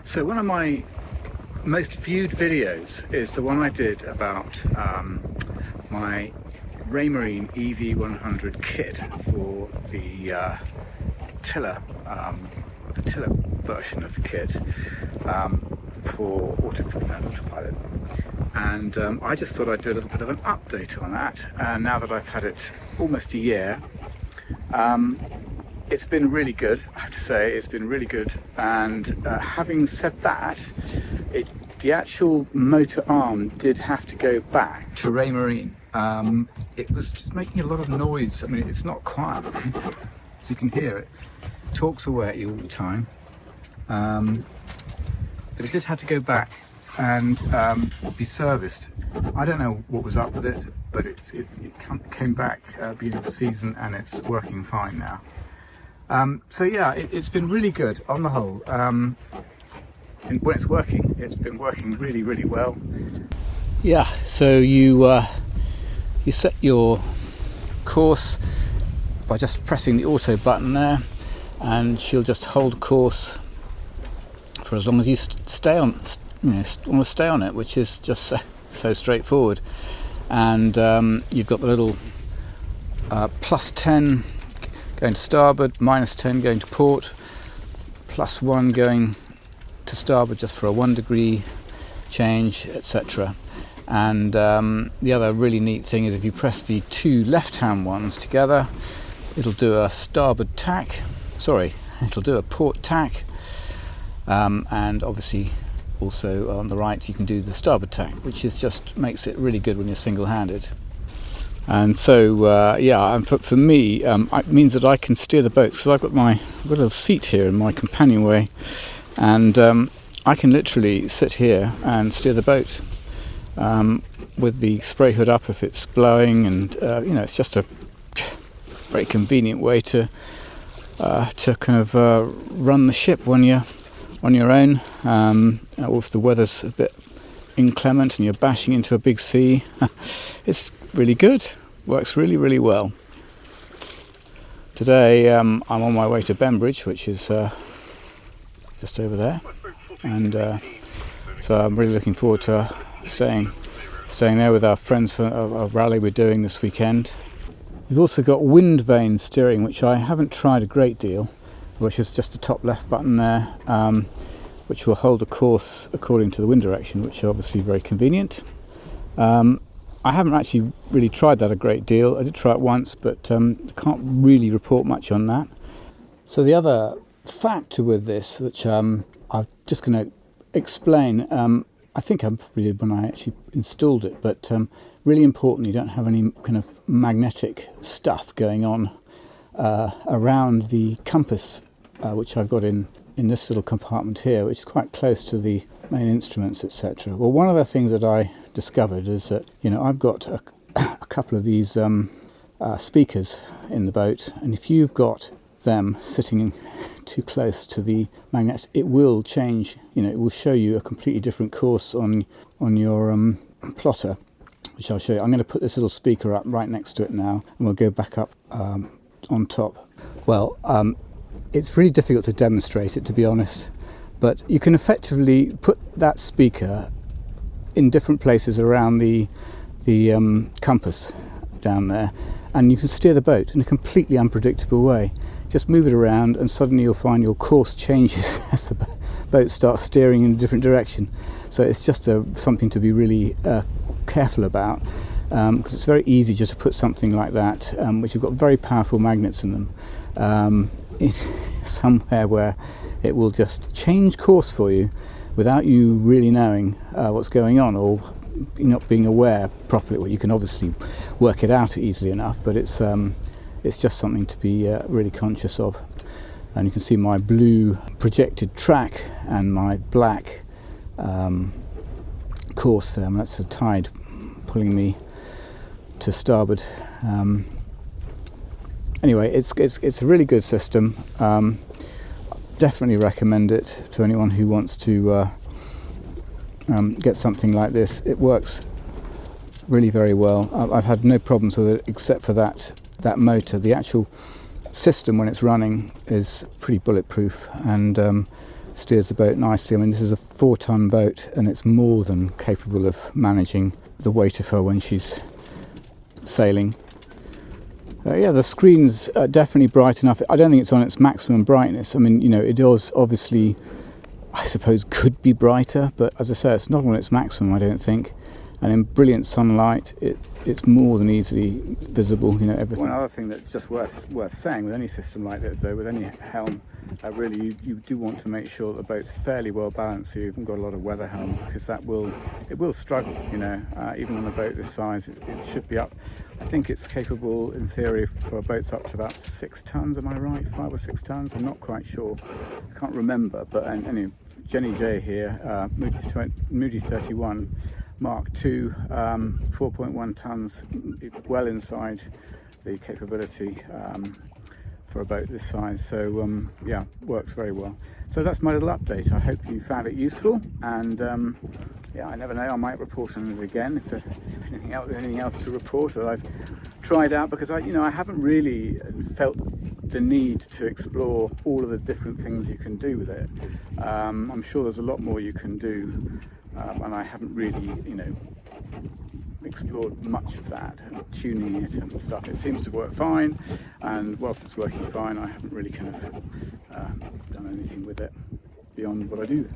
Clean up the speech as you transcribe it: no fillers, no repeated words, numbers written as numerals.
So one of my most viewed videos is the one I did about my Raymarine EV 100 kit for the tiller version of the kit for autopilot. And I just thought I'd do a little bit of an update on that. And now that I've had it almost a year, it's been really good. I have to say, it's been really good. And having said that, the actual motor arm did have to go back to Raymarine. It was just making a lot of noise. I mean, it's not quiet, so you can hear it. It talks away at you all the time. But it did have to go back and be serviced. I don't know what was up with it, but it came back beginning of the season, and it's working fine now. So yeah, it's been really good on the whole. And when it's working, it's been working really, really well. Yeah, so you set your course by just pressing the auto button there, and she'll just hold course for as long as you stay on. Want to stay on it, which is just so straightforward. And you've got the little +10 going to starboard, -10 going to port, +1 going to starboard just for a 1 degree change, etc. And the other really neat thing is if you press the two left-hand ones together, it'll do a starboard tack. It'll do a port tack, and obviously also on the right you can do the starboard tack, which is just makes it really good when you're single-handed. And so yeah, and for me it means that I can steer the boat, because I've got a little seat here in my companionway, and I can literally sit here and steer the boat with the spray hood up if it's blowing, and it's just a very convenient way to kind of run the ship when you're on your own, or if the weather's a bit inclement and you're bashing into a big sea. It's really good, works really, really well. Today I'm on my way to Bembridge, which is just over there, and so I'm really looking forward to staying there with our friends for a rally we're doing this weekend. You've also got wind vane steering, which I haven't tried a great deal, which is just the top left button there, which will hold a course according to the wind direction, which is obviously very convenient. I haven't actually really tried that a great deal. I did try it once, but I can't really report much on that. So the other factor with this, which I'm just going to explain, I think I probably did when I actually installed it, but really important, you don't have any kind of magnetic stuff going on around the compass, which I've got in this little compartment here, which is quite close to the main instruments, etc. Well, one of the things that I discovered is that I've got a couple of these speakers in the boat, and if you've got them sitting too close to the magnet, it will change. It will show you a completely different course on your plotter, which I'll show you. I'm going to put this little speaker up right next to it now, and we'll go back up on top. Well, it's really difficult to demonstrate it, to be honest, but you can effectively put that speaker in different places around the compass down there, and you can steer the boat in a completely unpredictable way. Just move it around, and suddenly you'll find your course changes as the boat starts steering in a different direction. So it's just something to be really careful about, because it's very easy just to put something like that, which have got very powerful magnets in them, somewhere where it will just change course for you without you really knowing what's going on, or not being aware properly. Well, you can obviously work it out easily enough, but it's just something to be really conscious of. And you can see my blue projected track and my black course there, and that's the tide pulling me to starboard. Anyway, it's a really good system. Definitely recommend it to anyone who wants to get something like this. It works really very well. I've had no problems with it except for that motor. The actual system, when it's running, is pretty bulletproof, and steers the boat nicely. I mean, this is a 4-ton boat, and it's more than capable of managing the weight of her when she's sailing. Yeah, the screen's definitely bright enough. I don't think it's on its maximum brightness. I mean, you know, it is obviously, I suppose, could be brighter, but as I say, it's not on its maximum, I don't think. And in brilliant sunlight, it's more than easily visible, you know, everything. One other thing that's just worth saying with any system like this, though, with any helm, really you do want to make sure that the boat's fairly well balanced, so you haven't got a lot of weather helm, because it will struggle, you know, even on a boat this size. It should be up. I think it's capable, in theory, for boats up to about 6 tons. Am I right? 5 or 6 tons? I'm not quite sure. I can't remember. But anyway, Jenny J here, Moody 31. Mark II, 4.1 tons, well inside the capability for a boat this size. So yeah, works very well. So that's my little update. I hope you found it useful, and yeah, I never know, I might report on it again if there's anything else to report that I've tried out, because I haven't really felt the need to explore all of the different things you can do with it. I'm sure there's a lot more you can do. And I haven't really, explored much of that, and tuning it and stuff. It seems to work fine, and whilst it's working fine, I haven't really kind of done anything with it beyond what I do.